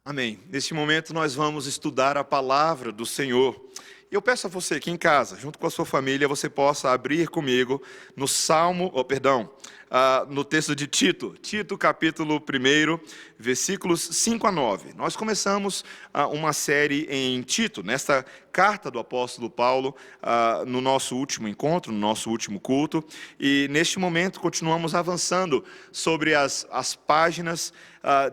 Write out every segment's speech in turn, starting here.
Amém. Neste momento nós vamos estudar a palavra do Senhor. E eu peço a você que em casa, junto com a sua família, você possa abrir comigo no no texto de Tito capítulo 1, versículos 5 a 9. Nós começamos uma série em Tito, nesta carta do apóstolo Paulo, no nosso último encontro, no nosso último culto, e neste momento continuamos avançando sobre as páginas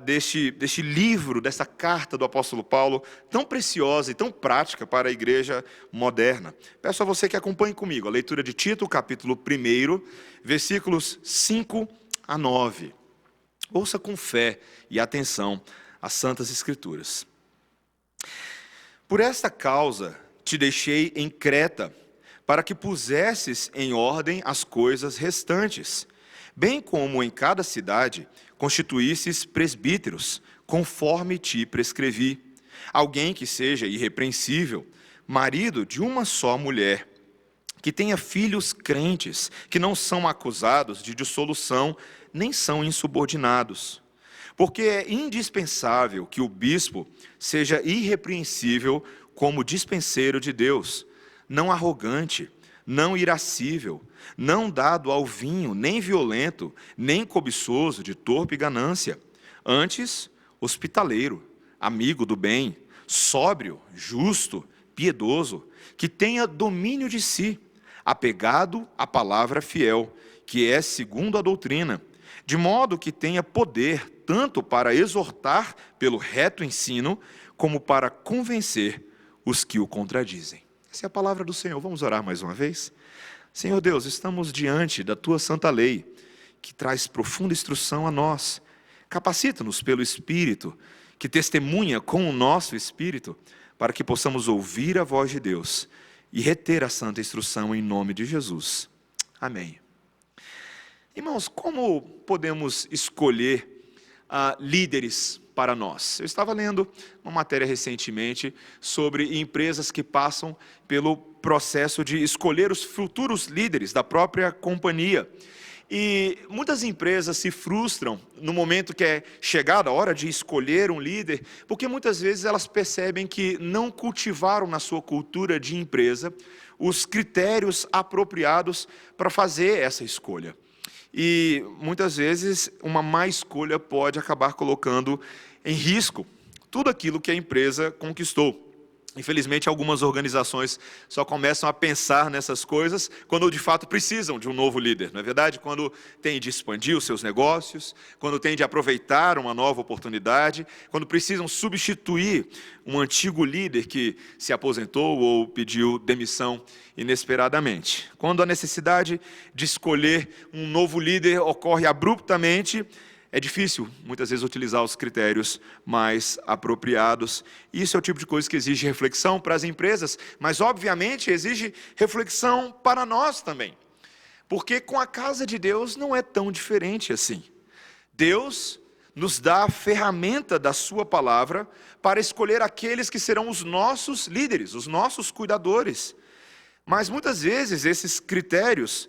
deste livro, dessa carta do apóstolo Paulo, tão preciosa e tão prática para a igreja moderna. Peço a você que acompanhe comigo a leitura de Tito, capítulo 1, versículos 5 a 9. Ouça com fé e atenção as Santas Escrituras. Por esta causa te deixei em Creta, para que pusesses em ordem as coisas restantes, bem como em cada cidade constituísses presbíteros, conforme te prescrevi, alguém que seja irrepreensível, marido de uma só mulher, que tenha filhos crentes, que não são acusados de dissolução, nem são insubordinados. Porque é indispensável que o bispo seja irrepreensível como dispenseiro de Deus, não arrogante, não irascível, não dado ao vinho, nem violento, nem cobiçoso de torpe ganância, antes hospitaleiro, amigo do bem, sóbrio, justo, piedoso, que tenha domínio de si, apegado à palavra fiel, que é segundo a doutrina, de modo que tenha poder tanto para exortar pelo reto ensino, como para convencer os que o contradizem. Essa é a palavra do Senhor. Vamos orar mais uma vez? Senhor Deus, estamos diante da Tua santa lei, que traz profunda instrução a nós. Capacita-nos pelo Espírito, que testemunha com o nosso Espírito, para que possamos ouvir a voz de Deus e reter a santa instrução em nome de Jesus. Amém. Irmãos, como podemos escolher líderes para nós? Eu estava lendo uma matéria recentemente sobre empresas que passam pelo processo de escolher os futuros líderes da própria companhia. E muitas empresas se frustram no momento que é chegada a hora de escolher um líder, porque muitas vezes elas percebem que não cultivaram na sua cultura de empresa os critérios apropriados para fazer essa escolha. E muitas vezes uma má escolha pode acabar colocando em risco tudo aquilo que a empresa conquistou. Infelizmente, algumas organizações só começam a pensar nessas coisas quando de fato precisam de um novo líder, não é verdade? Quando tem de expandir os seus negócios, quando tem de aproveitar uma nova oportunidade, quando precisam substituir um antigo líder que se aposentou ou pediu demissão inesperadamente. Quando a necessidade de escolher um novo líder ocorre abruptamente, é difícil, muitas vezes, utilizar os critérios mais apropriados. Isso é o tipo de coisa que exige reflexão para as empresas, mas, obviamente, exige reflexão para nós também. Porque com a casa de Deus não é tão diferente assim. Deus nos dá a ferramenta da sua palavra para escolher aqueles que serão os nossos líderes, os nossos cuidadores. Mas, muitas vezes, esses critérios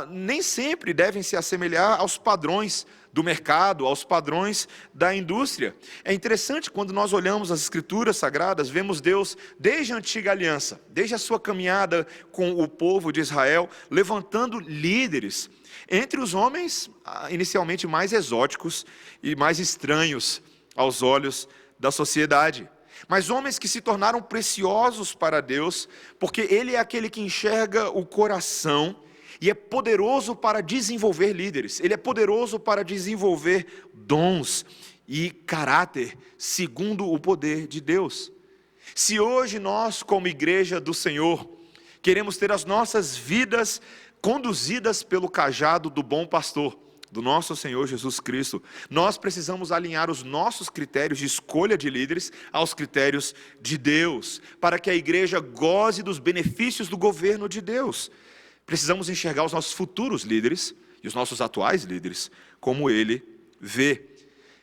nem sempre devem se assemelhar aos padrões do mercado, aos padrões da indústria. É interessante quando nós olhamos as Escrituras Sagradas, vemos Deus desde a antiga aliança, desde a sua caminhada com o povo de Israel, levantando líderes, entre os homens inicialmente mais exóticos e mais estranhos aos olhos da sociedade. Mas homens que se tornaram preciosos para Deus, porque Ele é aquele que enxerga o coração, e é poderoso para desenvolver líderes. Ele é poderoso para desenvolver dons e caráter segundo o poder de Deus. Se hoje nós, como igreja do Senhor, queremos ter as nossas vidas conduzidas pelo cajado do bom pastor, do nosso Senhor Jesus Cristo, nós precisamos alinhar os nossos critérios de escolha de líderes aos critérios de Deus, para que a igreja goze dos benefícios do governo de Deus. Precisamos enxergar os nossos futuros líderes e os nossos atuais líderes como Ele vê.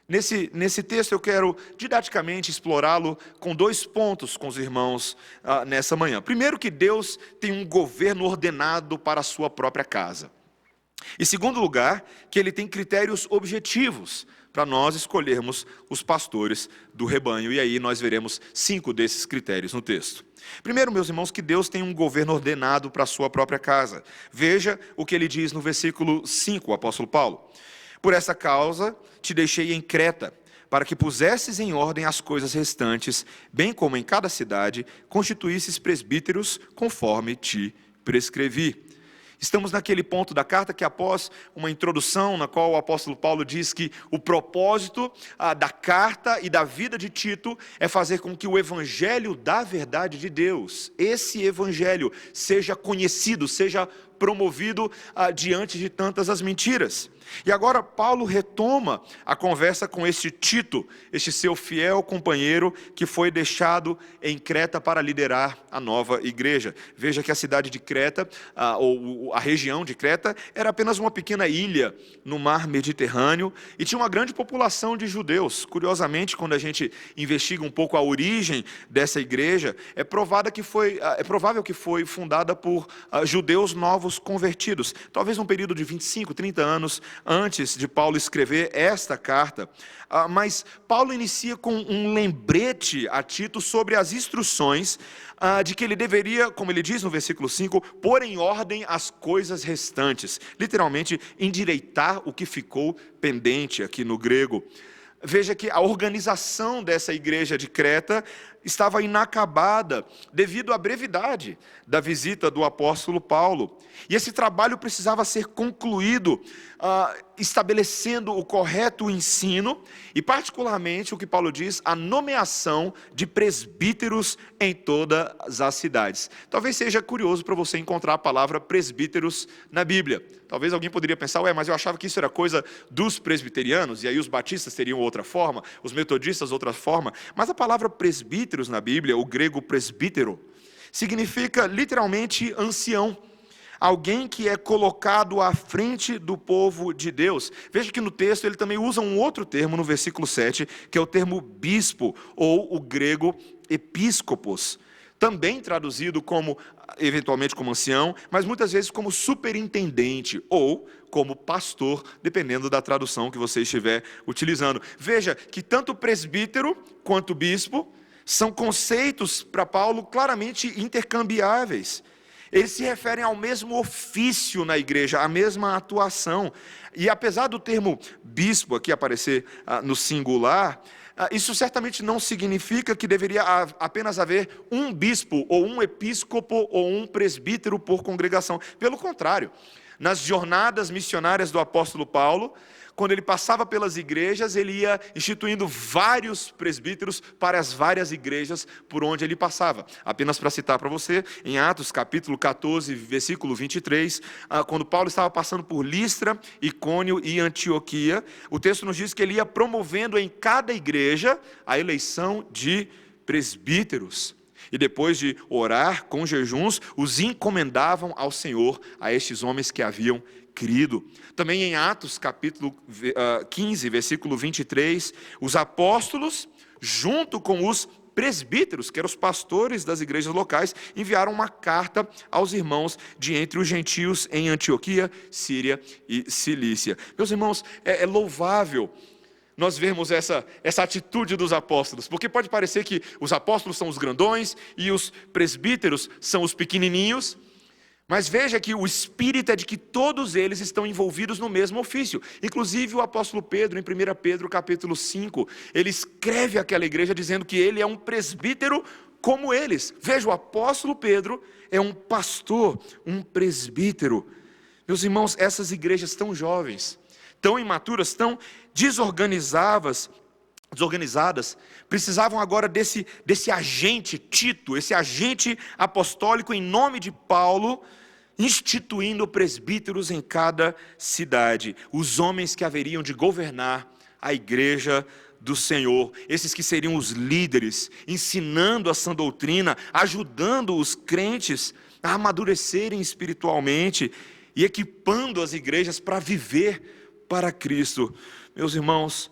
Nesse texto eu quero didaticamente explorá-lo com 2 pontos com os irmãos nessa manhã. Primeiro, que Deus tem um governo ordenado para a sua própria casa. Em segundo lugar, que Ele tem critérios objetivos para nós escolhermos os pastores do rebanho. E aí nós veremos 5 desses critérios no texto. Primeiro, meus irmãos, que Deus tem um governo ordenado para a sua própria casa. Veja o que ele diz no versículo 5, o apóstolo Paulo. Por essa causa te deixei em Creta, para que pusesses em ordem as coisas restantes, bem como em cada cidade, constituísses presbíteros conforme te prescrevi. Estamos naquele ponto da carta que, após uma introdução na qual o apóstolo Paulo diz que o propósito da carta e da vida de Tito é fazer com que o evangelho da verdade de Deus, esse evangelho, seja conhecido, seja promovido diante de tantas as mentiras. E agora Paulo retoma a conversa com este Tito, este seu fiel companheiro que foi deixado em Creta para liderar a nova igreja. Veja que a cidade de Creta, ou a região de Creta, era apenas uma pequena ilha no mar Mediterrâneo e tinha uma grande população de judeus. Curiosamente, quando a gente investiga um pouco a origem dessa igreja, é provável que foi fundada por judeus novos convertidos, talvez num período de 25, 30 anos antes de Paulo escrever esta carta. Mas Paulo inicia com um lembrete a Tito sobre as instruções de que ele deveria, como ele diz no versículo 5, pôr em ordem as coisas restantes. Literalmente, endireitar o que ficou pendente aqui no grego. Veja que a organização dessa igreja de Creta estava inacabada devido à brevidade da visita do apóstolo Paulo. E esse trabalho precisava ser concluído, estabelecendo o correto ensino e, particularmente, o que Paulo diz, a nomeação de presbíteros em todas as cidades. Talvez seja curioso para você encontrar a palavra presbíteros na Bíblia. Talvez alguém poderia pensar, mas eu achava que isso era coisa dos presbiterianos, e aí os batistas teriam outra forma, os metodistas outra forma. Mas a palavra presbíteros na Bíblia, o grego presbítero, significa literalmente ancião. Alguém que é colocado à frente do povo de Deus. Veja que no texto ele também usa um outro termo no versículo 7, que é o termo bispo, ou o grego episcopos. Também traduzido eventualmente como ancião, mas muitas vezes como superintendente, ou como pastor, dependendo da tradução que você estiver utilizando. Veja que tanto presbítero quanto bispo são conceitos para Paulo claramente intercambiáveis. Eles se referem ao mesmo ofício na igreja, à mesma atuação. E apesar do termo bispo aqui aparecer no singular, isso certamente não significa que deveria apenas haver um bispo, ou um episcopo, ou um presbítero por congregação. Pelo contrário, nas jornadas missionárias do apóstolo Paulo, quando ele passava pelas igrejas, ele ia instituindo vários presbíteros para as várias igrejas por onde ele passava. Apenas para citar para você, em Atos capítulo 14, versículo 23, quando Paulo estava passando por Listra, Icônio e Antioquia, o texto nos diz que ele ia promovendo em cada igreja a eleição de presbíteros. E depois de orar com jejuns, os encomendavam ao Senhor, a estes homens que haviam crido. Também em Atos, capítulo 15, versículo 23, os apóstolos, junto com os presbíteros, que eram os pastores das igrejas locais, enviaram uma carta aos irmãos de entre os gentios em Antioquia, Síria e Cilícia. Meus irmãos, é louvável nós vemos essa atitude dos apóstolos, porque pode parecer que os apóstolos são os grandões e os presbíteros são os pequenininhos, mas veja que o espírito é de que todos eles estão envolvidos no mesmo ofício. Inclusive o apóstolo Pedro, em 1 Pedro capítulo 5, ele escreve àquela igreja dizendo que ele é um presbítero como eles. Veja, o apóstolo Pedro é um pastor, um presbítero. Meus irmãos, essas igrejas tão jovens, tão imaturas, tão desorganizadas, precisavam agora desse agente Tito, esse agente apostólico em nome de Paulo, instituindo presbíteros em cada cidade, os homens que haveriam de governar a igreja do Senhor, esses que seriam os líderes, ensinando a sã doutrina, ajudando os crentes a amadurecerem espiritualmente e equipando as igrejas para viver para Cristo. Meus irmãos,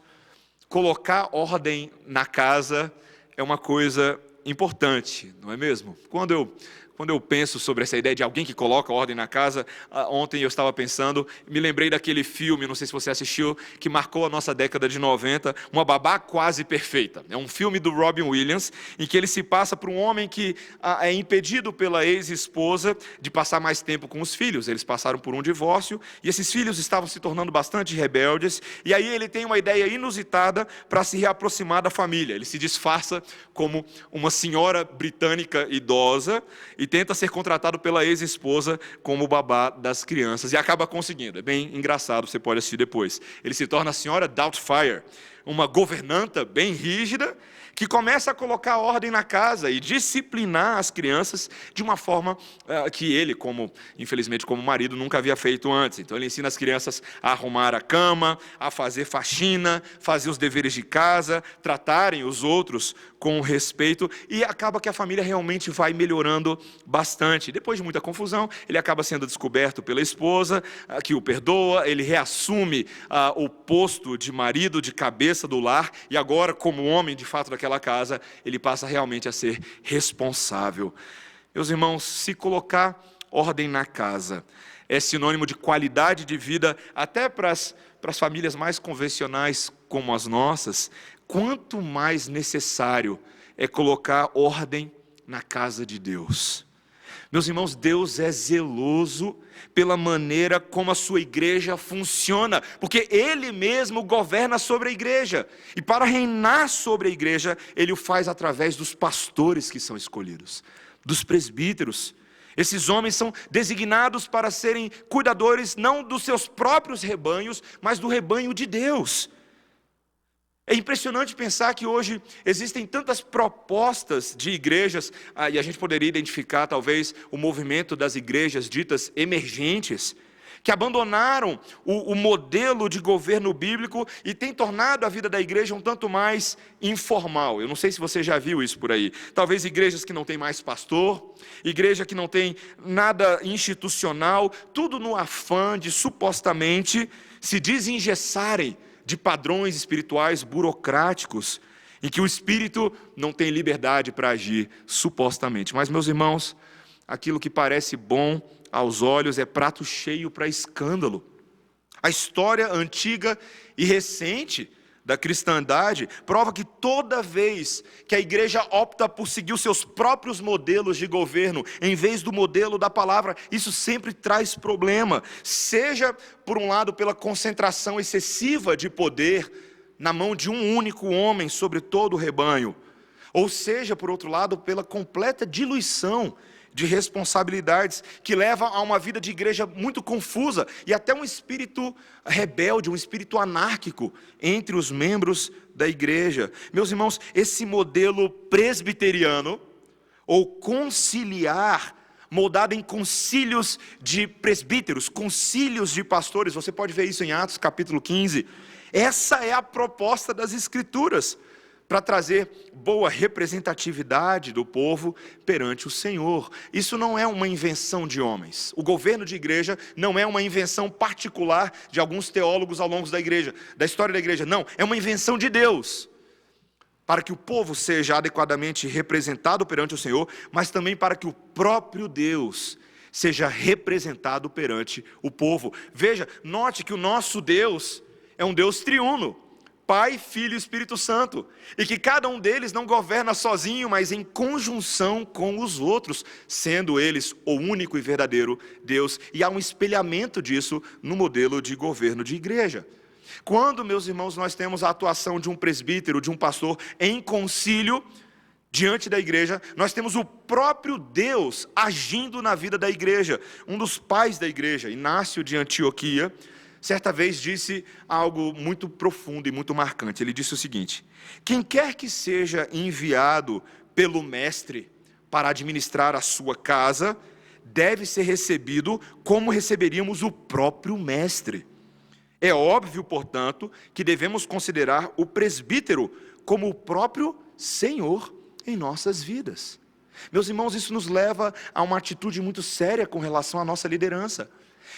colocar ordem na casa é uma coisa importante, não é mesmo? Quando eu quando eu penso sobre essa ideia de alguém que coloca ordem na casa, ontem eu estava pensando, me lembrei daquele filme, não sei se você assistiu, que marcou a nossa década de 90, Uma Babá Quase Perfeita. É um filme do Robin Williams, em que ele se passa por um homem que é impedido pela ex-esposa de passar mais tempo com os filhos. Eles passaram por um divórcio, e esses filhos estavam se tornando bastante rebeldes, e aí ele tem uma ideia inusitada para se reaproximar da família. Ele se disfarça como uma senhora britânica idosa, e tenta ser contratado pela ex-esposa como babá das crianças, e acaba conseguindo. É bem engraçado, você pode assistir depois. Ele se torna a senhora Doubtfire, uma governanta bem rígida, que começa a colocar ordem na casa e disciplinar as crianças de uma forma que ele, infelizmente como marido, nunca havia feito antes. Então ele ensina as crianças a arrumar a cama, a fazer faxina, fazer os deveres de casa, tratarem os outros com respeito, e acaba que a família realmente vai melhorando bastante. Depois de muita confusão, ele acaba sendo descoberto pela esposa, que o perdoa, ele reassume o posto de marido, de cabeça do lar, e agora, como homem de fato daquela casa, ele passa realmente a ser responsável. Meus irmãos, se colocar ordem na casa é sinônimo de qualidade de vida, até para as famílias mais convencionais como as nossas, quanto mais necessário é colocar ordem na casa de Deus. Meus irmãos, Deus é zeloso pela maneira como a sua igreja funciona, porque Ele mesmo governa sobre a igreja, e para reinar sobre a igreja, Ele o faz através dos pastores que são escolhidos, dos presbíteros. Esses homens são designados para serem cuidadores não dos seus próprios rebanhos, mas do rebanho de Deus. É impressionante pensar que hoje existem tantas propostas de igrejas, e a gente poderia identificar talvez o movimento das igrejas ditas emergentes, que abandonaram o modelo de governo bíblico e têm tornado a vida da igreja um tanto mais informal. Eu não sei se você já viu isso por aí. Talvez igrejas que não têm mais pastor, igreja que não tem nada institucional, tudo no afã de supostamente se desengessarem de padrões espirituais burocráticos, em que o espírito não tem liberdade para agir, supostamente. Mas, meus irmãos, aquilo que parece bom aos olhos é prato cheio para escândalo. A história antiga e recente da cristandade prova que toda vez que a igreja opta por seguir os seus próprios modelos de governo, em vez do modelo da palavra, isso sempre traz problema. Seja, por um lado, pela concentração excessiva de poder na mão de um único homem sobre todo o rebanho, ou seja, por outro lado, pela completa diluição de responsabilidades, que leva a uma vida de igreja muito confusa, e até um espírito rebelde, um espírito anárquico entre os membros da igreja. Meus irmãos, esse modelo presbiteriano, ou conciliar, moldado em concílios de presbíteros, concílios de pastores, você pode ver isso em Atos capítulo 15, essa é a proposta das Escrituras, para trazer boa representatividade do povo perante o Senhor. Isso não é uma invenção de homens. O governo de igreja não é uma invenção particular de alguns teólogos ao longo da igreja, da história da igreja. Não, é uma invenção de Deus, para que o povo seja adequadamente representado perante o Senhor, mas também para que o próprio Deus seja representado perante o povo. Veja, note que o nosso Deus é um Deus triuno, Pai, Filho e Espírito Santo, e que cada um deles não governa sozinho, mas em conjunção com os outros, sendo eles o único e verdadeiro Deus, e há um espelhamento disso no modelo de governo de igreja. Quando, meus irmãos, nós temos a atuação de um presbítero, de um pastor em concílio diante da igreja, nós temos o próprio Deus agindo na vida da igreja. Um dos pais da igreja, Inácio de Antioquia, certa vez disse algo muito profundo e muito marcante. Ele disse o seguinte: quem quer que seja enviado pelo mestre para administrar a sua casa, deve ser recebido como receberíamos o próprio mestre. É óbvio, portanto, que devemos considerar o presbítero como o próprio Senhor em nossas vidas. Meus irmãos, isso nos leva a uma atitude muito séria com relação à nossa liderança.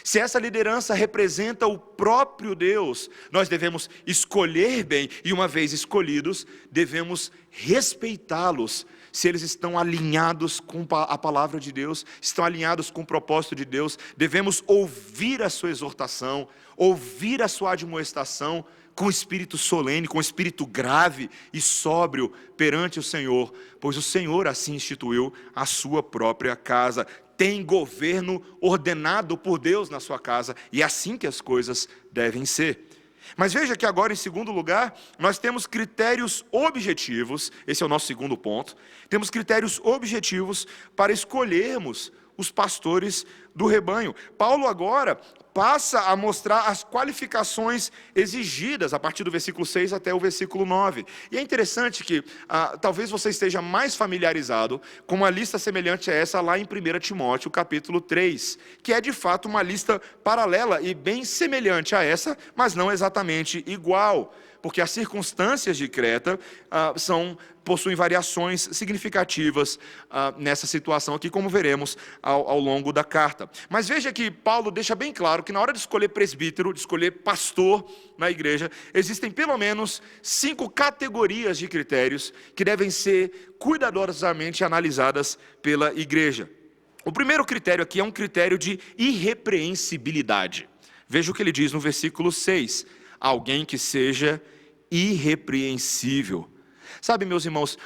Se essa liderança representa o próprio Deus, nós devemos escolher bem, e uma vez escolhidos, devemos respeitá-los, se eles estão alinhados com a palavra de Deus, estão alinhados com o propósito de Deus. Devemos ouvir a sua exortação, ouvir a sua admoestação, com espírito solene, com espírito grave e sóbrio perante o Senhor, pois o Senhor assim instituiu a sua própria casa. Tem governo ordenado por Deus na sua casa, e é assim que as coisas devem ser. Mas veja que agora, em segundo lugar, nós temos critérios objetivos, esse é o nosso segundo ponto, temos critérios objetivos para escolhermos os pastores do rebanho. Paulo agora passa a mostrar as qualificações exigidas, a partir do versículo 6 até o versículo 9. E é interessante que, talvez você esteja mais familiarizado com uma lista semelhante a essa lá em 1 Timóteo, capítulo 3, que é de fato uma lista paralela e bem semelhante a essa, mas não exatamente igual, porque as circunstâncias de Creta possuem variações significativas nessa situação aqui, como veremos ao longo da carta. Mas veja que Paulo deixa bem claro que na hora de escolher presbítero, de escolher pastor na igreja, existem pelo menos 5 categorias de critérios que devem ser cuidadosamente analisadas pela igreja. O primeiro critério aqui é um critério de irrepreensibilidade. Veja o que ele diz no versículo 6. Alguém que seja irrepreensível. Sabe, meus irmãos,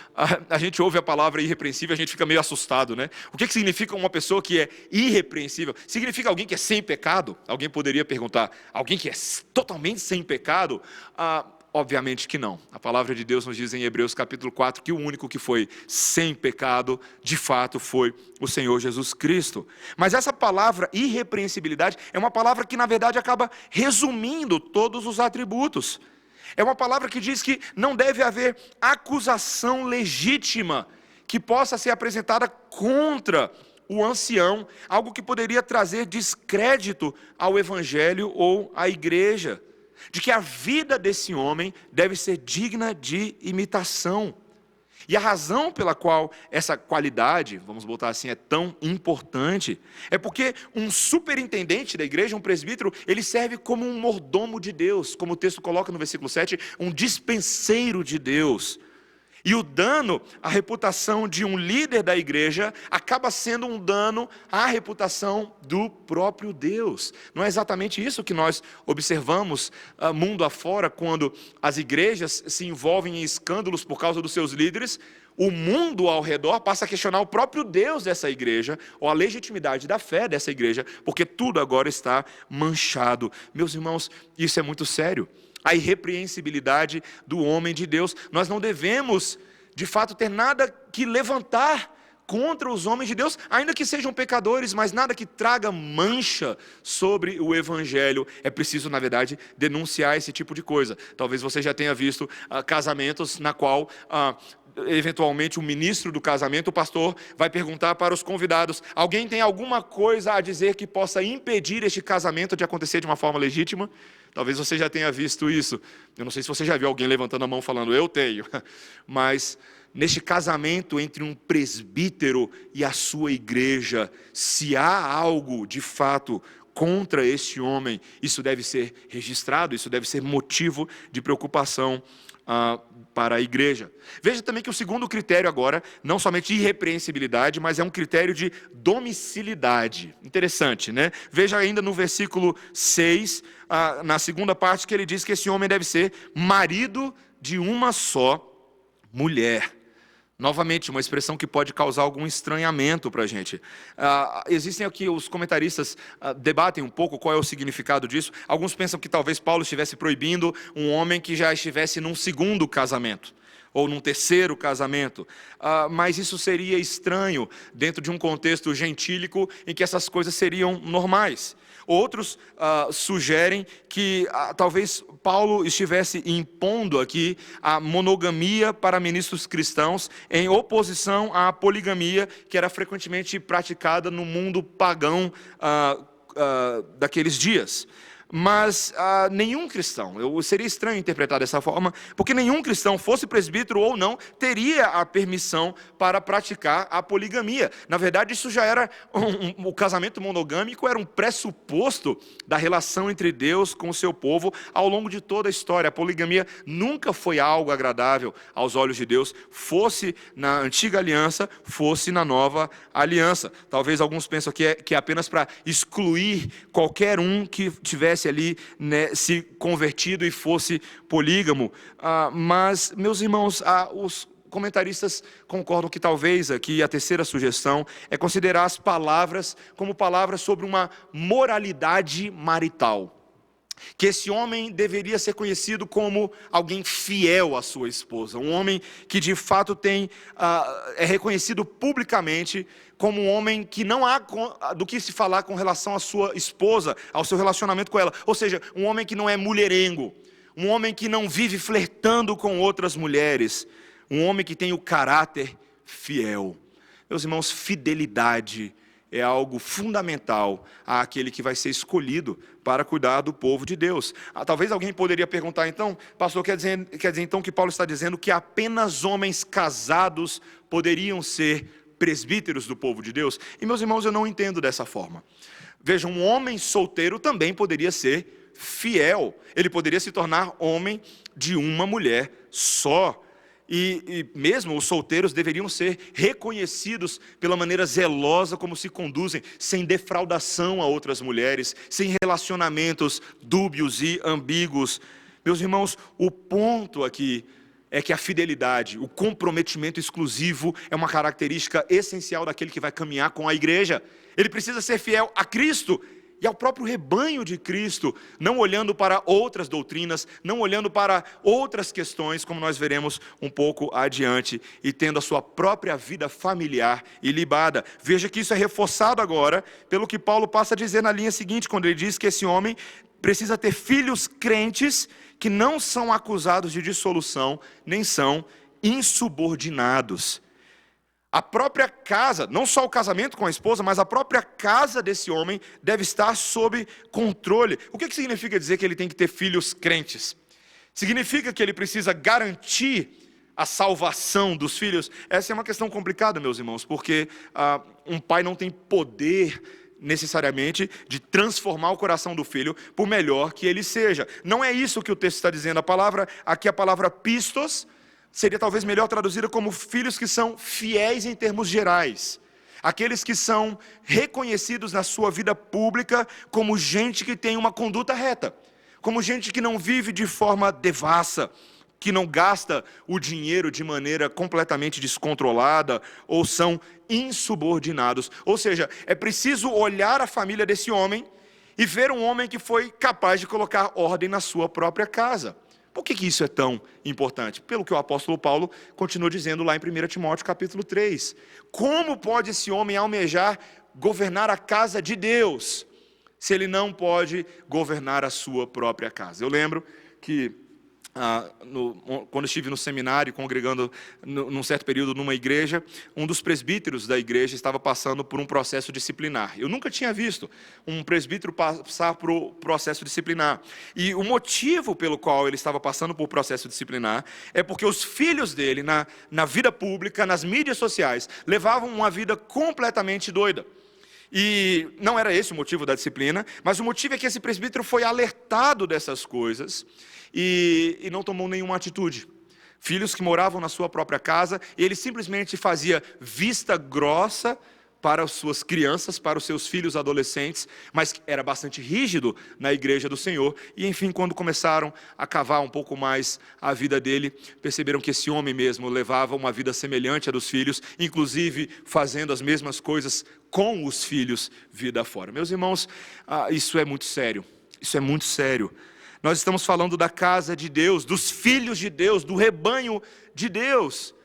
a gente ouve a palavra irrepreensível, a gente fica meio assustado, né? O que significa uma pessoa que é irrepreensível? Significa alguém que é sem pecado? Alguém poderia perguntar, alguém que é totalmente sem pecado? Obviamente que não. A palavra de Deus nos diz em Hebreus capítulo 4 que o único que foi sem pecado, de fato, foi o Senhor Jesus Cristo. Mas essa palavra irrepreensibilidade é uma palavra que, na verdade, acaba resumindo todos os atributos. É uma palavra que diz que não deve haver acusação legítima que possa ser apresentada contra o ancião, algo que poderia trazer descrédito ao evangelho ou à igreja. De que a vida desse homem deve ser digna de imitação. E a razão pela qual essa qualidade, vamos botar assim, é tão importante, é porque um superintendente da igreja, um presbítero, ele serve como um mordomo de Deus, como o texto coloca no versículo 7, um dispenseiro de Deus. E o dano à reputação de um líder da igreja acaba sendo um dano à reputação do próprio Deus. Não é exatamente isso que nós observamos mundo afora, quando as igrejas se envolvem em escândalos por causa dos seus líderes? O mundo ao redor passa a questionar o próprio Deus dessa igreja, ou a legitimidade da fé dessa igreja, porque tudo agora está manchado. Meus irmãos, isso é muito sério. A irrepreensibilidade do homem de Deus. Nós não devemos, de fato, ter nada que levantar contra os homens de Deus, ainda que sejam pecadores, mas nada que traga mancha sobre o evangelho. É preciso, na verdade, denunciar esse tipo de coisa. Talvez você já tenha visto casamentos na qual eventualmente o ministro do casamento, o pastor, vai perguntar para os convidados: alguém tem alguma coisa a dizer que possa impedir este casamento de acontecer de uma forma legítima? Talvez você já tenha visto isso. Eu não sei se você já viu alguém levantando a mão falando, eu tenho. Mas neste casamento entre um presbítero e a sua igreja, se há algo de fato contra este homem, isso deve ser registrado, isso deve ser motivo de preocupação para a igreja. Veja também que o segundo critério agora, não somente irrepreensibilidade, mas é um critério de domicilidade. Interessante, né? Veja ainda no versículo 6, na segunda parte, que ele diz que esse homem deve ser marido de uma só mulher. Novamente, uma expressão que pode causar algum estranhamento para a gente. Existem aqui, os comentaristas debatem um pouco qual é o significado disso. Alguns pensam que talvez Paulo estivesse proibindo um homem que já estivesse num segundo casamento, ou num terceiro casamento. Mas isso seria estranho dentro de um contexto gentílico em que essas coisas seriam normais. Outros sugerem que talvez Paulo estivesse impondo aqui a monogamia para ministros cristãos em oposição à poligamia que era frequentemente praticada no mundo pagão daqueles dias. Mas nenhum cristão, seria estranho interpretar dessa forma, porque nenhum cristão, fosse presbítero ou não, teria a permissão para praticar a poligamia. Na verdade, isso já era, o casamento monogâmico era um pressuposto da relação entre Deus com o seu povo ao longo de toda a história. A poligamia nunca foi algo agradável aos olhos de Deus, fosse na antiga aliança, fosse na nova aliança. Talvez alguns pensam que é apenas para excluir qualquer um que tivesse ali, né, se convertido e fosse polígamo, mas, meus irmãos, os comentaristas concordam que talvez aqui a terceira sugestão é considerar as palavras como palavras sobre uma moralidade marital, que esse homem deveria ser conhecido como alguém fiel à sua esposa, um homem que de fato é reconhecido publicamente como um homem que não há do que se falar com relação à sua esposa, ao seu relacionamento com ela, ou seja, um homem que não é mulherengo, um homem que não vive flertando com outras mulheres, um homem que tem o caráter fiel. Meus irmãos, fidelidade é algo fundamental àquele que vai ser escolhido para cuidar do povo de Deus. Talvez alguém poderia perguntar então, pastor, quer dizer então que Paulo está dizendo que apenas homens casados poderiam ser presbíteros do povo de Deus? E, meus irmãos, eu não entendo dessa forma. Vejam, um homem solteiro também poderia ser fiel. Ele poderia se tornar homem de uma mulher só. E mesmo os solteiros deveriam ser reconhecidos pela maneira zelosa como se conduzem, sem defraudação a outras mulheres, sem relacionamentos dúbios e ambíguos. Meus irmãos, o ponto aqui é que a fidelidade, o comprometimento exclusivo é uma característica essencial daquele que vai caminhar com a igreja. Ele precisa ser fiel a Cristo e ao próprio rebanho de Cristo, não olhando para outras doutrinas, não olhando para outras questões, como nós veremos um pouco adiante, e tendo a sua própria vida familiar ilibada. Veja que isso é reforçado agora pelo que Paulo passa a dizer na linha seguinte, quando ele diz que esse homem precisa ter filhos crentes que não são acusados de dissolução, nem são insubordinados. A própria casa, não só o casamento com a esposa, mas a própria casa desse homem deve estar sob controle. O que significa dizer que ele tem que ter filhos crentes? Significa que ele precisa garantir a salvação dos filhos? Essa é uma questão complicada, meus irmãos, porque um pai não tem poder necessariamente de transformar o coração do filho, por melhor que ele seja. Não é isso que o texto está dizendo. Aqui a palavra pistos seria talvez melhor traduzida como filhos que são fiéis em termos gerais. Aqueles que são reconhecidos na sua vida pública como gente que tem uma conduta reta, como gente que não vive de forma devassa, que não gasta o dinheiro de maneira completamente descontrolada, ou são insubordinados. Ou seja, é preciso olhar a família desse homem e ver um homem que foi capaz de colocar ordem na sua própria casa. Por que isso é tão importante? Pelo que o apóstolo Paulo continua dizendo lá em 1 Timóteo capítulo 3. Como pode esse homem almejar governar a casa de Deus, se ele não pode governar a sua própria casa? Eu lembro que quando estive no seminário, congregando num certo período numa igreja, um dos presbíteros da igreja estava passando por um processo disciplinar. Eu nunca tinha visto um presbítero passar por um processo disciplinar. E o motivo pelo qual ele estava passando por processo disciplinar é porque os filhos dele, na vida pública, nas mídias sociais, levavam uma vida completamente doida. E não era esse o motivo da disciplina, mas o motivo é que esse presbítero foi alertado dessas coisas e não tomou nenhuma atitude. Filhos que moravam na sua própria casa, ele simplesmente fazia vista grossa para as suas crianças, para os seus filhos adolescentes, mas era bastante rígido na igreja do Senhor. E enfim, quando começaram a cavar um pouco mais a vida dele, perceberam que esse homem mesmo levava uma vida semelhante à dos filhos, inclusive fazendo as mesmas coisas com os filhos vida fora. Meus irmãos, isso é muito sério, isso é muito sério. Nós estamos falando da casa de Deus, dos filhos de Deus, do rebanho de Deus.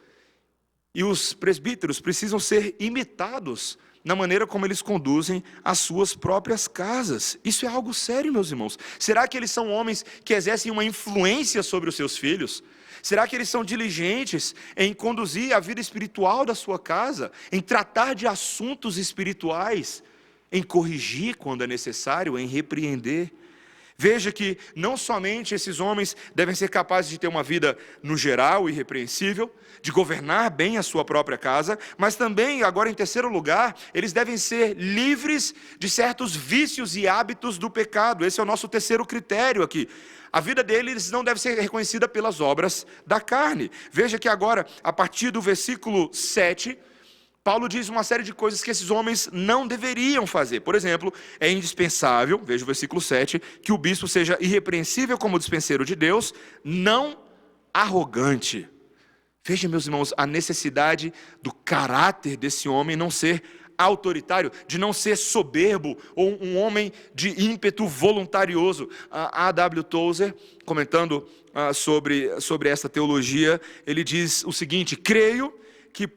E os presbíteros precisam ser imitados na maneira como eles conduzem as suas próprias casas. Isso é algo sério, meus irmãos. Será que eles são homens que exercem uma influência sobre os seus filhos? Será que eles são diligentes em conduzir a vida espiritual da sua casa, em tratar de assuntos espirituais, em corrigir quando é necessário, em repreender? Veja que não somente esses homens devem ser capazes de ter uma vida no geral irrepreensível, de governar bem a sua própria casa, mas também, agora em terceiro lugar, eles devem ser livres de certos vícios e hábitos do pecado. Esse é o nosso terceiro critério aqui. A vida deles não deve ser reconhecida pelas obras da carne. Veja que agora, a partir do versículo 7, Paulo diz uma série de coisas que esses homens não deveriam fazer. Por exemplo, é indispensável, veja o versículo 7, que o bispo seja irrepreensível como dispenseiro de Deus, não arrogante. Veja, meus irmãos, a necessidade do caráter desse homem não ser autoritário, de não ser soberbo ou um homem de ímpeto voluntarioso. A A.W. Tozer, comentando sobre essa teologia, ele diz o seguinte: creio que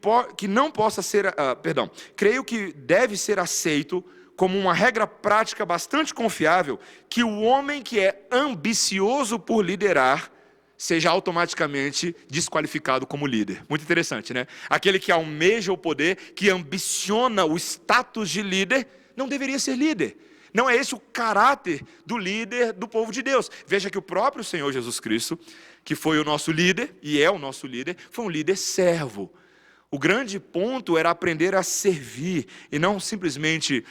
deve ser aceito como uma regra prática bastante confiável que o homem que é ambicioso por liderar seja automaticamente desqualificado como líder. Muito interessante, né? Aquele que almeja o poder, que ambiciona o status de líder, não deveria ser líder. Não é esse o caráter do líder do povo de Deus. Veja que o próprio Senhor Jesus Cristo, que foi o nosso líder, e é o nosso líder, foi um líder servo. O grande ponto era aprender a servir e não simplesmente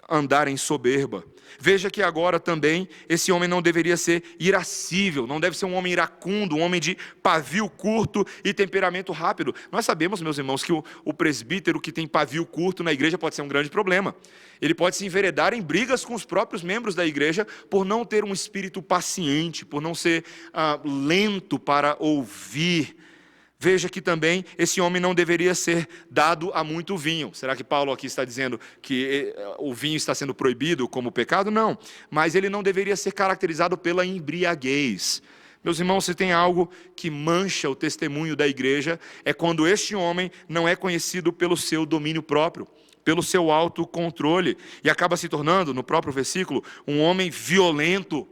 andar em soberba. Veja que agora também esse homem não deveria ser irascível, não deve ser um homem iracundo, um homem de pavio curto e temperamento rápido. Nós sabemos, meus irmãos, que o presbítero que tem pavio curto na igreja pode ser um grande problema. Ele pode se enveredar em brigas com os próprios membros da igreja por não ter um espírito paciente, por não ser lento para ouvir. Veja que também esse homem não deveria ser dado a muito vinho. Será que Paulo aqui está dizendo que o vinho está sendo proibido como pecado? Não. Mas ele não deveria ser caracterizado pela embriaguez. Meus irmãos, se tem algo que mancha o testemunho da igreja, é quando este homem não é conhecido pelo seu domínio próprio, pelo seu autocontrole, e acaba se tornando, no próprio versículo, um homem violento.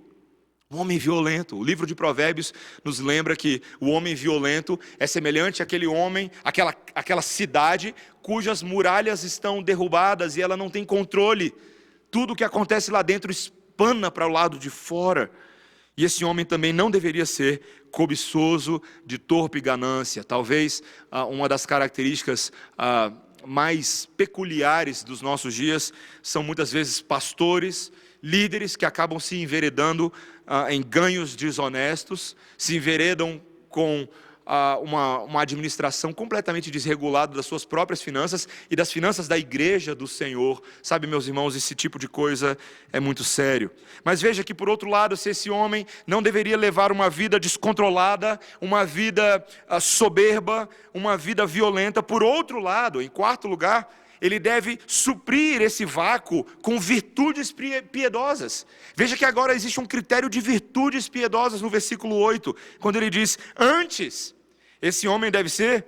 Um homem violento. O livro de Provérbios nos lembra que o homem violento é semelhante àquele homem, àquela cidade cujas muralhas estão derrubadas e ela não tem controle. Tudo que acontece lá dentro espana para o lado de fora. E esse homem também não deveria ser cobiçoso, de torpe ganância. Talvez uma das características mais peculiares dos nossos dias são muitas vezes pastores, líderes que acabam se enveredando em ganhos desonestos, se enveredam com uma administração completamente desregulada das suas próprias finanças e das finanças da igreja do Senhor. Sabe, meus irmãos, esse tipo de coisa é muito sério. Mas veja que, por outro lado, se esse homem não deveria levar uma vida descontrolada, uma vida soberba, uma vida violenta, por outro lado, em quarto lugar, ele deve suprir esse vácuo com virtudes piedosas. Veja que agora existe um critério de virtudes piedosas no versículo 8, quando ele diz: antes, esse homem deve ser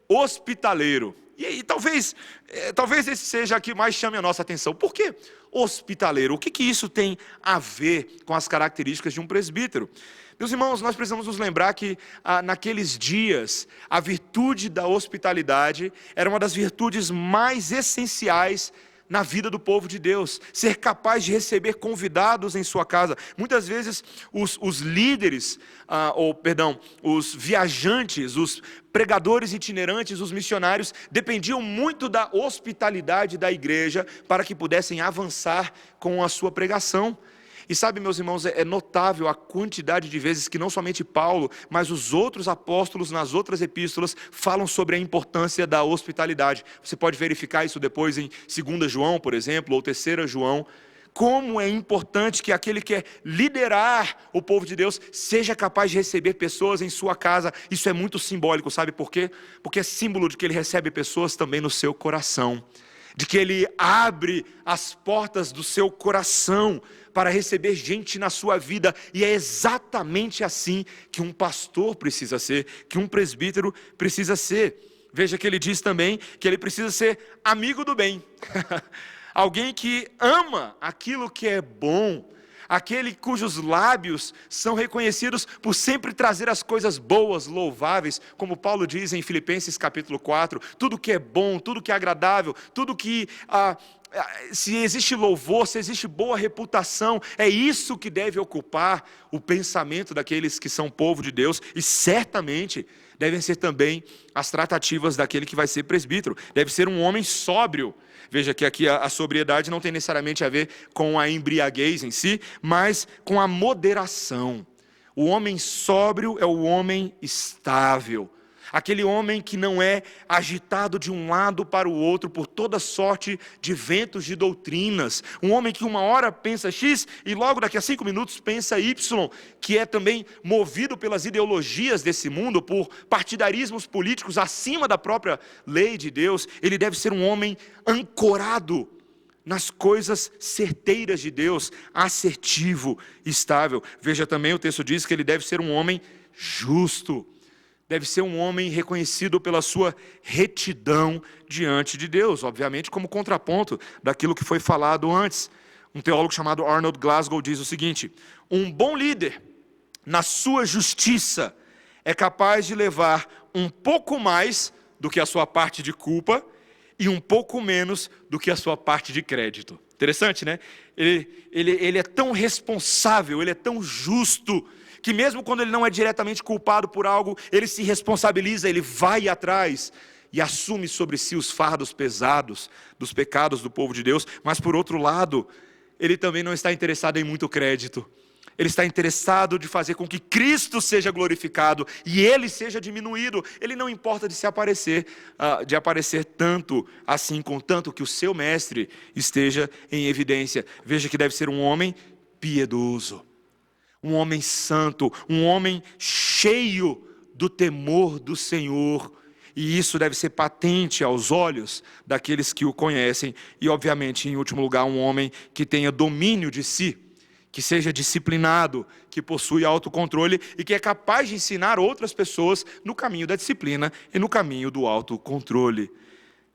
hospitaleiro. E talvez esse seja a que mais chame a nossa atenção. Por que hospitaleiro? O que isso tem a ver com as características de um presbítero? Meus irmãos, nós precisamos nos lembrar que naqueles dias, a virtude da hospitalidade era uma das virtudes mais essenciais na vida do povo de Deus. Ser capaz de receber convidados em sua casa. Muitas vezes os líderes, os viajantes, os pregadores itinerantes, os missionários, dependiam muito da hospitalidade da igreja para que pudessem avançar com a sua pregação. E sabe, meus irmãos, é notável a quantidade de vezes que não somente Paulo, mas os outros apóstolos nas outras epístolas falam sobre a importância da hospitalidade. Você pode verificar isso depois em 2 João, por exemplo, ou 3 João. Como é importante que aquele que quer liderar o povo de Deus seja capaz de receber pessoas em sua casa. Isso é muito simbólico, sabe por quê? Porque é símbolo de que ele recebe pessoas também no seu coração. De que ele abre as portas do seu coração para receber gente na sua vida. E é exatamente assim que um pastor precisa ser, que um presbítero precisa ser. Veja que ele diz também que ele precisa ser amigo do bem. Alguém que ama aquilo que é bom. Aquele cujos lábios são reconhecidos por sempre trazer as coisas boas, louváveis, como Paulo diz em Filipenses capítulo 4, tudo que é bom, tudo que é agradável, tudo que se existe louvor, se existe boa reputação, é isso que deve ocupar o pensamento daqueles que são povo de Deus, e certamente devem ser também as tratativas daquele que vai ser presbítero. Deve ser um homem sóbrio. Veja que aqui a sobriedade não tem necessariamente a ver com a embriaguez em si, mas com a moderação. O homem sóbrio é o homem estável. Aquele homem que não é agitado de um lado para o outro por toda sorte de ventos de doutrinas. Um homem que uma hora pensa X e logo daqui a 5 minutos pensa Y, que é também movido pelas ideologias desse mundo, por partidarismos políticos acima da própria lei de Deus. Ele deve ser um homem ancorado nas coisas certeiras de Deus, assertivo, estável. Veja também, o texto diz que ele deve ser um homem justo. Deve ser um homem reconhecido pela sua retidão diante de Deus, obviamente como contraponto daquilo que foi falado antes. Um teólogo chamado Arnold Glasgow diz o seguinte: um bom líder, na sua justiça, é capaz de levar um pouco mais do que a sua parte de culpa e um pouco menos do que a sua parte de crédito. Interessante, né? Ele é tão responsável, ele é tão justo, que mesmo quando ele não é diretamente culpado por algo, ele se responsabiliza, ele vai atrás e assume sobre si os fardos pesados dos pecados do povo de Deus. Mas por outro lado, ele também não está interessado em muito crédito. Ele está interessado de fazer com que Cristo seja glorificado e ele seja diminuído. Ele não importa de aparecer tanto assim, contanto que o seu mestre esteja em evidência. Veja que deve ser um homem piedoso, um homem santo, um homem cheio do temor do Senhor. E isso deve ser patente aos olhos daqueles que o conhecem. E obviamente, em último lugar, um homem que tenha domínio de si, que seja disciplinado, que possui autocontrole e que é capaz de ensinar outras pessoas no caminho da disciplina e no caminho do autocontrole.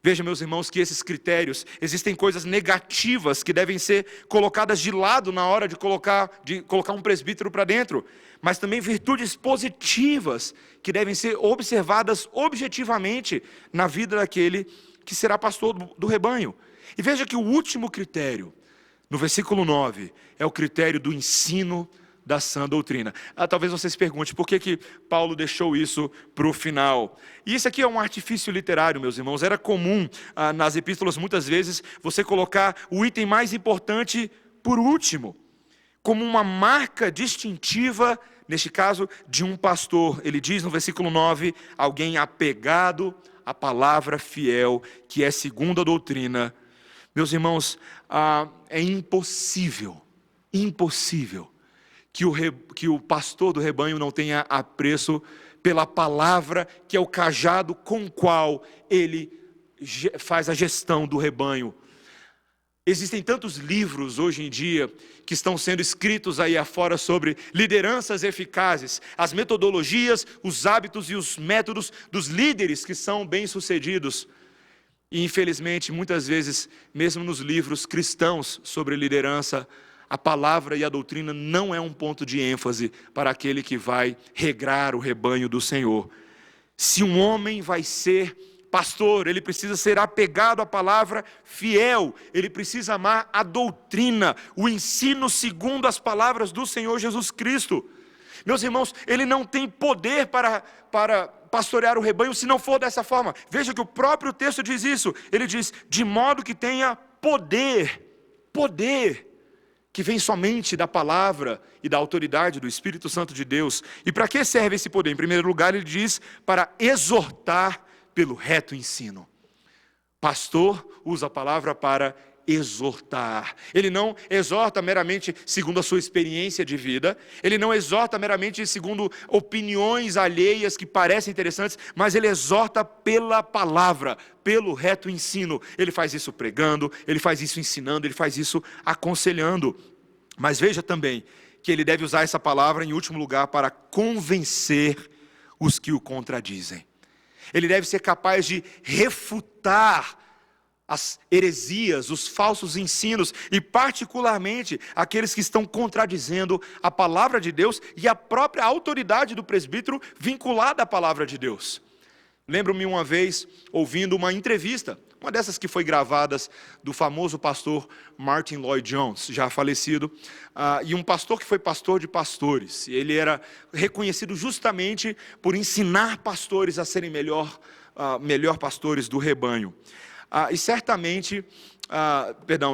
Veja, meus irmãos, que esses critérios, existem coisas negativas que devem ser colocadas de lado na hora de colocar um presbítero para dentro, mas também virtudes positivas que devem ser observadas objetivamente na vida daquele que será pastor do rebanho. E veja que o último critério, no versículo 9, é o critério do ensino da sã doutrina. Talvez você se pergunte, por que Paulo deixou isso para o final? E isso aqui é um artifício literário, meus irmãos. Era comum nas epístolas, muitas vezes, você colocar o item mais importante por último, como uma marca distintiva, neste caso, de um pastor. Ele diz no versículo 9, alguém apegado à palavra fiel, que é segundo a doutrina. Meus irmãos, é impossível que o pastor do rebanho não tenha apreço pela palavra, que é o cajado com o qual ele faz a gestão do rebanho. Existem tantos livros hoje em dia que estão sendo escritos aí afora sobre lideranças eficazes, as metodologias, os hábitos e os métodos dos líderes que são bem-sucedidos. E infelizmente, muitas vezes, mesmo nos livros cristãos sobre liderança, a palavra e a doutrina não é um ponto de ênfase para aquele que vai regrar o rebanho do Senhor. Se um homem vai ser pastor, ele precisa ser apegado à palavra fiel, ele precisa amar a doutrina, o ensino segundo as palavras do Senhor Jesus Cristo. Meus irmãos, ele não tem poder para pastorear o rebanho se não for dessa forma. Veja que o próprio texto diz isso. Ele diz, de modo que tenha poder, que vem somente da palavra e da autoridade do Espírito Santo de Deus. E para que serve esse poder? Em primeiro lugar, ele diz, para exortar pelo reto ensino. Pastor usa a palavra para exortar. Ele não exorta meramente segundo a sua experiência de vida, ele não exorta meramente segundo opiniões alheias que parecem interessantes, mas ele exorta pela palavra, pelo reto ensino. Ele faz isso pregando, ele faz isso ensinando, ele faz isso aconselhando. Mas veja também que ele deve usar essa palavra em último lugar para convencer os que o contradizem. Ele deve ser capaz de refutar as heresias, os falsos ensinos, e particularmente aqueles que estão contradizendo a palavra de Deus e a própria autoridade do presbítero vinculada à palavra de Deus. Lembro-me uma vez ouvindo uma entrevista, uma dessas que foi gravadas do famoso pastor Martin Lloyd-Jones, já falecido, e um pastor que foi pastor de pastores. Ele era reconhecido justamente por ensinar pastores a serem melhor pastores do rebanho. E certamente,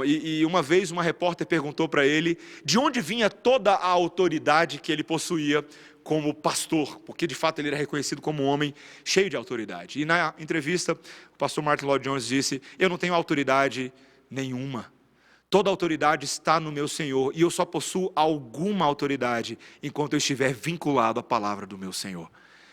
e uma vez uma repórter perguntou para ele de onde vinha toda a autoridade que ele possuía como pastor, porque de fato ele era reconhecido como um homem cheio de autoridade. E na entrevista, o pastor Martin Lloyd-Jones disse: eu não tenho autoridade nenhuma. Toda a autoridade está no meu Senhor, e eu só possuo alguma autoridade enquanto eu estiver vinculado à palavra do meu Senhor.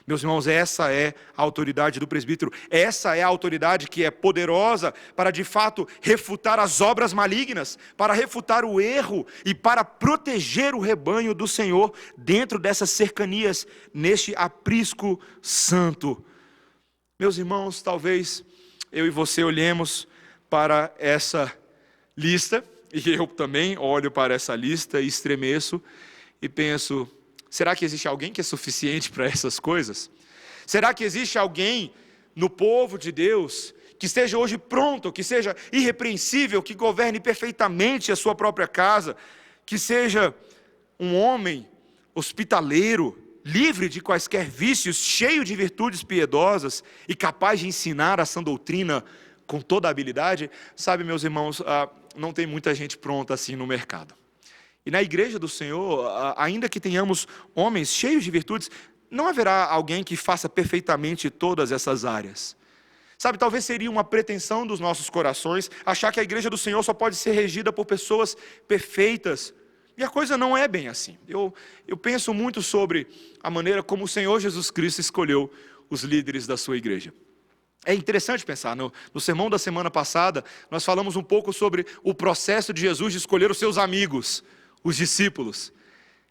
Meus irmãos, essa é a autoridade do presbítero, essa é a autoridade que é poderosa para de fato refutar as obras malignas, para refutar o erro e para proteger o rebanho do Senhor dentro dessas cercanias, neste aprisco santo. Meus irmãos, talvez eu e você olhemos para essa lista, e eu também olho para essa lista e estremeço e penso: será que existe alguém que é suficiente para essas coisas? Será que existe alguém no povo de Deus que esteja hoje pronto, que seja irrepreensível, que governe perfeitamente a sua própria casa, que seja um homem hospitaleiro, livre de quaisquer vícios, cheio de virtudes piedosas e capaz de ensinar a sã doutrina com toda a habilidade? Sabe, meus irmãos, não tem muita gente pronta assim no mercado. E na igreja do Senhor, ainda que tenhamos homens cheios de virtudes, não haverá alguém que faça perfeitamente todas essas áreas. Sabe, talvez seria uma pretensão dos nossos corações achar que a igreja do Senhor só pode ser regida por pessoas perfeitas. E a coisa não é bem assim. Eu penso muito sobre a maneira como o Senhor Jesus Cristo escolheu os líderes da sua igreja. É interessante pensar, no sermão da semana passada, nós falamos um pouco sobre o processo de Jesus de escolher os seus amigos, os discípulos.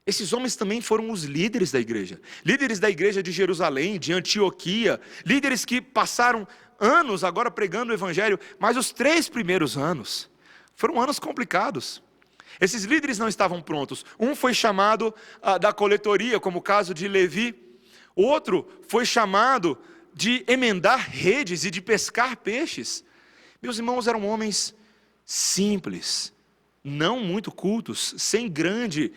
Esses homens também foram os líderes da igreja de Jerusalém, de Antioquia, líderes que passaram anos agora pregando o evangelho, mas os 3 primeiros anos foram anos complicados. Esses líderes não estavam prontos. Um foi chamado da coletoria, como o caso de Levi. Outro foi chamado de emendar redes e de pescar peixes. Meus irmãos, eram homens simples, não muito cultos, sem grande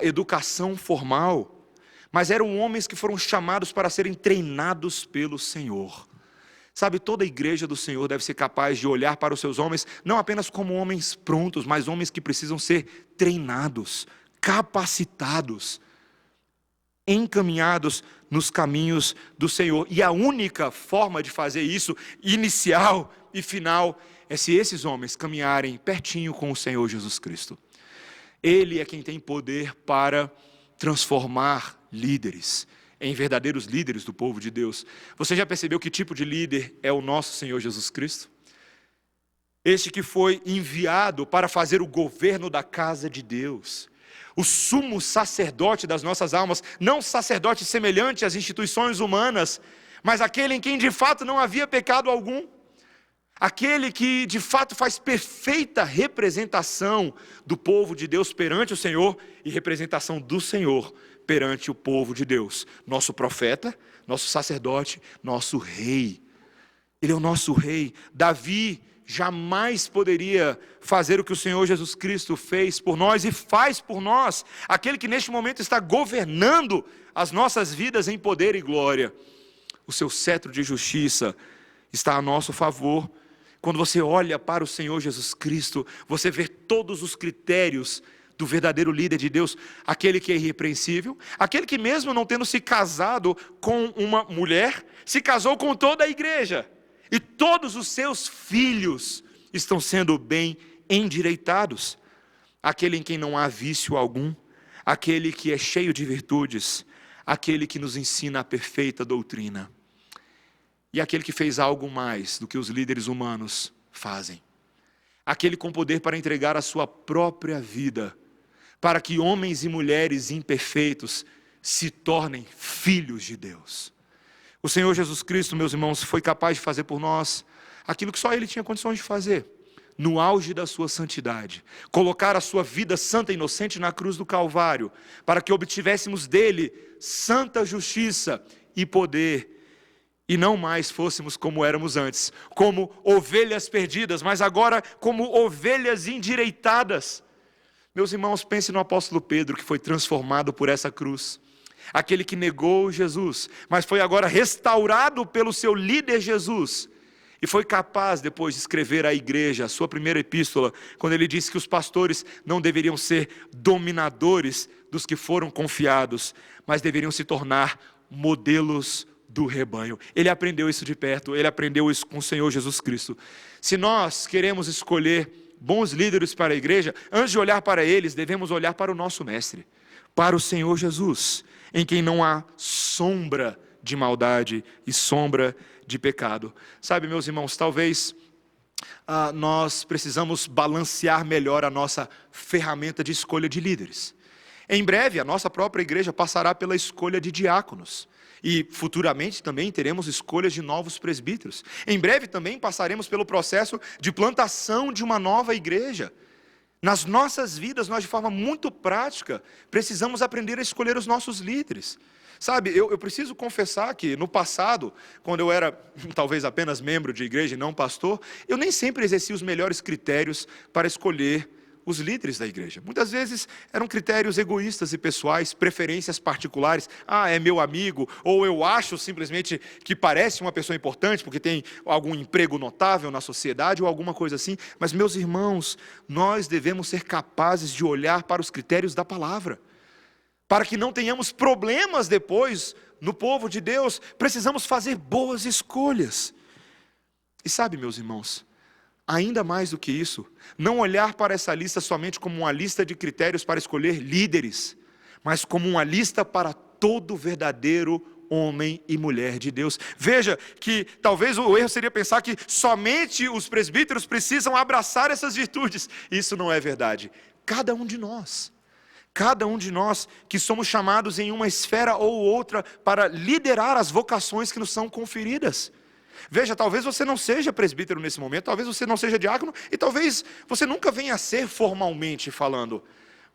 educação formal, mas eram homens que foram chamados para serem treinados pelo Senhor. Sabe, toda a igreja do Senhor deve ser capaz de olhar para os seus homens, não apenas como homens prontos, mas homens que precisam ser treinados, capacitados, encaminhados nos caminhos do Senhor. E a única forma de fazer isso, inicial e final, é se esses homens caminharem pertinho com o Senhor Jesus Cristo. Ele é quem tem poder para transformar líderes em verdadeiros líderes do povo de Deus. Você já percebeu que tipo de líder é o nosso Senhor Jesus Cristo? Este que foi enviado para fazer o governo da casa de Deus, o sumo sacerdote das nossas almas, não sacerdote semelhante às instituições humanas, mas aquele em quem de fato não havia pecado algum, aquele que de fato faz perfeita representação do povo de Deus perante o Senhor e representação do Senhor perante o povo de Deus, nosso profeta, nosso sacerdote, nosso rei. Ele é o nosso rei. Davi jamais poderia fazer o que o Senhor Jesus Cristo fez por nós e faz por nós, aquele que neste momento está governando as nossas vidas em poder e glória. O seu cetro de justiça está a nosso favor. Quando você olha para o Senhor Jesus Cristo, você vê todos os critérios do verdadeiro líder de Deus, aquele que é irrepreensível, aquele que mesmo não tendo se casado com uma mulher, se casou com toda a igreja, e todos os seus filhos estão sendo bem endireitados, aquele em quem não há vício algum, aquele que é cheio de virtudes, aquele que nos ensina a perfeita doutrina, e aquele que fez algo mais do que os líderes humanos fazem, aquele com poder para entregar a sua própria vida, para que homens e mulheres imperfeitos se tornem filhos de Deus. O Senhor Jesus Cristo, meus irmãos, foi capaz de fazer por nós aquilo que só Ele tinha condições de fazer, no auge da sua santidade, colocar a sua vida santa e inocente na cruz do Calvário, para que obtivéssemos dele santa justiça e poder, e não mais fôssemos como éramos antes, como ovelhas perdidas, mas agora como ovelhas endireitadas. Meus irmãos, pense no apóstolo Pedro, que foi transformado por essa cruz. Aquele que negou Jesus, mas foi agora restaurado pelo seu líder Jesus. E foi capaz depois de escrever à igreja, a sua primeira epístola, quando ele disse que os pastores não deveriam ser dominadores dos que foram confiados, mas deveriam se tornar modelos do rebanho. Ele aprendeu isso de perto, ele aprendeu isso com o Senhor Jesus Cristo. Se nós queremos escolher bons líderes para a igreja, antes de olhar para eles, devemos olhar para o nosso mestre, para o Senhor Jesus, em quem não há sombra de maldade e sombra de pecado. Sabe, meus irmãos, talvez nós precisamos balancear melhor a nossa ferramenta de escolha de líderes. Em breve, a nossa própria igreja passará pela escolha de diáconos. E futuramente também teremos escolhas de novos presbíteros. Em breve também passaremos pelo processo de plantação de uma nova igreja. Nas nossas vidas, nós de forma muito prática, precisamos aprender a escolher os nossos líderes. Sabe, eu preciso confessar que no passado, quando eu era talvez apenas membro de igreja e não pastor, eu nem sempre exercia os melhores critérios para escolher os líderes da igreja. Muitas vezes eram critérios egoístas e pessoais, preferências particulares. É meu amigo, ou eu acho simplesmente que parece uma pessoa importante, porque tem algum emprego notável na sociedade, ou alguma coisa assim. Mas, meus irmãos, nós devemos ser capazes de olhar para os critérios da palavra. Para que não tenhamos problemas depois no povo de Deus, precisamos fazer boas escolhas. E sabe, meus irmãos, ainda mais do que isso, não olhar para essa lista somente como uma lista de critérios para escolher líderes, mas como uma lista para todo verdadeiro homem e mulher de Deus. Veja que talvez o erro seria pensar que somente os presbíteros precisam abraçar essas virtudes. Isso não é verdade. Cada um de nós que somos chamados em uma esfera ou outra para liderar as vocações que nos são conferidas. Veja, talvez você não seja presbítero nesse momento, talvez você não seja diácono, e talvez você nunca venha a ser formalmente falando,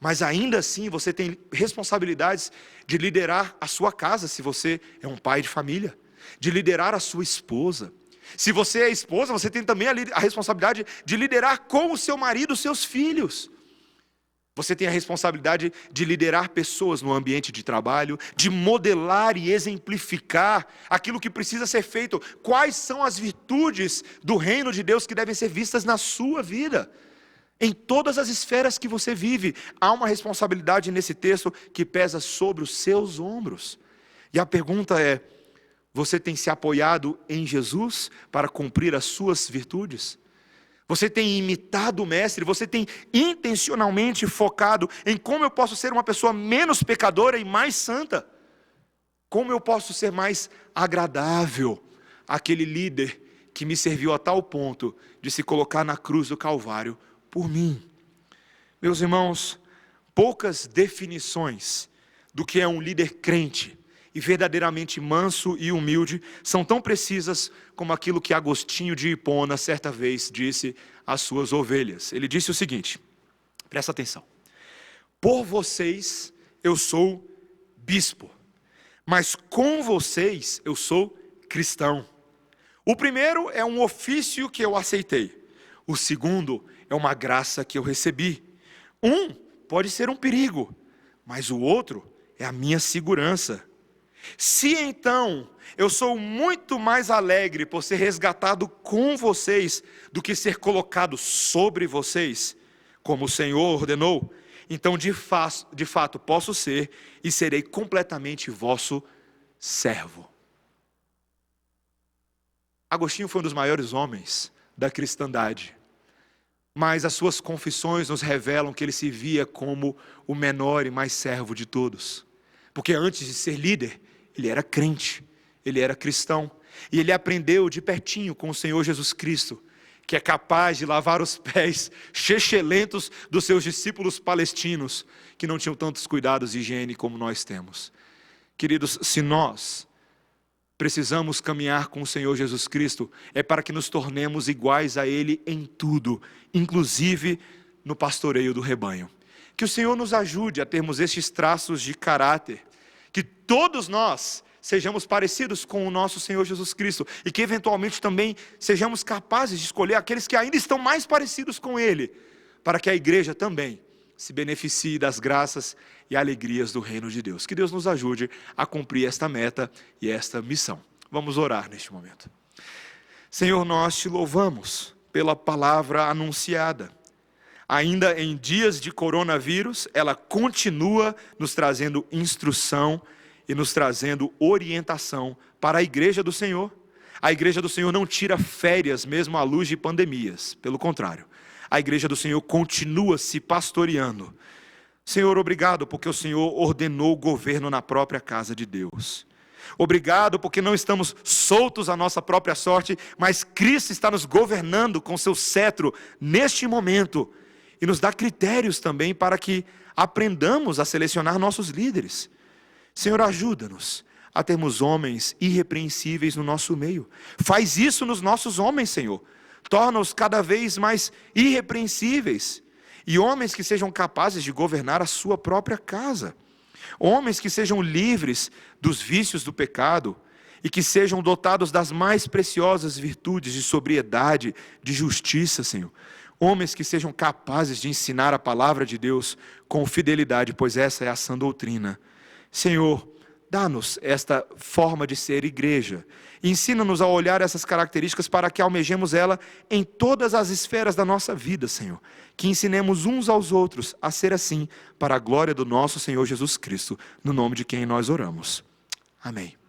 mas ainda assim você tem responsabilidades de liderar a sua casa, se você é um pai de família, de liderar a sua esposa. Se você é esposa, você tem também a responsabilidade de liderar com o seu marido os seus filhos. Você tem a responsabilidade de liderar pessoas no ambiente de trabalho, de modelar e exemplificar aquilo que precisa ser feito. Quais são as virtudes do reino de Deus que devem ser vistas na sua vida? Em todas as esferas que você vive, há uma responsabilidade nesse texto que pesa sobre os seus ombros. E a pergunta é: você tem se apoiado em Jesus para cumprir as suas virtudes? Você tem imitado o mestre, você tem intencionalmente focado em como eu posso ser uma pessoa menos pecadora e mais santa. Como eu posso ser mais agradável àquele líder que me serviu a tal ponto de se colocar na cruz do Calvário por mim. Meus irmãos, poucas definições do que é um líder crente e verdadeiramente manso e humilde são tão precisas como aquilo que Agostinho de Hipona certa vez disse às suas ovelhas. Ele disse o seguinte, presta atenção: por vocês eu sou bispo, mas com vocês eu sou cristão. O primeiro é um ofício que eu aceitei, o segundo é uma graça que eu recebi. Um pode ser um perigo, mas o outro é a minha segurança. Se então eu sou muito mais alegre por ser resgatado com vocês do que ser colocado sobre vocês, como o Senhor ordenou, então de fato posso ser e serei completamente vosso servo. Agostinho foi um dos maiores homens da cristandade, mas as suas confissões nos revelam que ele se via como o menor e mais servo de todos, porque antes de ser líder, ele era crente, ele era cristão, e ele aprendeu de pertinho com o Senhor Jesus Cristo, que é capaz de lavar os pés chechelentos dos seus discípulos palestinos, que não tinham tantos cuidados de higiene como nós temos. Queridos, se nós precisamos caminhar com o Senhor Jesus Cristo, é para que nos tornemos iguais a Ele em tudo, inclusive no pastoreio do rebanho. Que o Senhor nos ajude a termos estes traços de caráter, que todos nós sejamos parecidos com o nosso Senhor Jesus Cristo, e que eventualmente também sejamos capazes de escolher aqueles que ainda estão mais parecidos com Ele, para que a igreja também se beneficie das graças e alegrias do reino de Deus. Que Deus nos ajude a cumprir esta meta e esta missão. Vamos orar neste momento. Senhor, nós te louvamos pela palavra anunciada. Ainda em dias de coronavírus, ela continua nos trazendo instrução e nos trazendo orientação para a igreja do Senhor. A igreja do Senhor não tira férias mesmo à luz de pandemias, pelo contrário. A igreja do Senhor continua se pastoreando. Senhor, obrigado porque o Senhor ordenou o governo na própria casa de Deus. Obrigado porque não estamos soltos à nossa própria sorte, mas Cristo está nos governando com seu cetro neste momento. E nos dá critérios também para que aprendamos a selecionar nossos líderes. Senhor, ajuda-nos a termos homens irrepreensíveis no nosso meio. Faz isso nos nossos homens, Senhor. Torna-os cada vez mais irrepreensíveis. E homens que sejam capazes de governar a sua própria casa. Homens que sejam livres dos vícios do pecado. E que sejam dotados das mais preciosas virtudes de sobriedade, de justiça, Senhor. Homens que sejam capazes de ensinar a palavra de Deus com fidelidade, pois essa é a sã doutrina. Senhor, dá-nos esta forma de ser igreja. Ensina-nos a olhar essas características para que almejemos ela em todas as esferas da nossa vida, Senhor. Que ensinemos uns aos outros a ser assim, para a glória do nosso Senhor Jesus Cristo, no nome de quem nós oramos. Amém.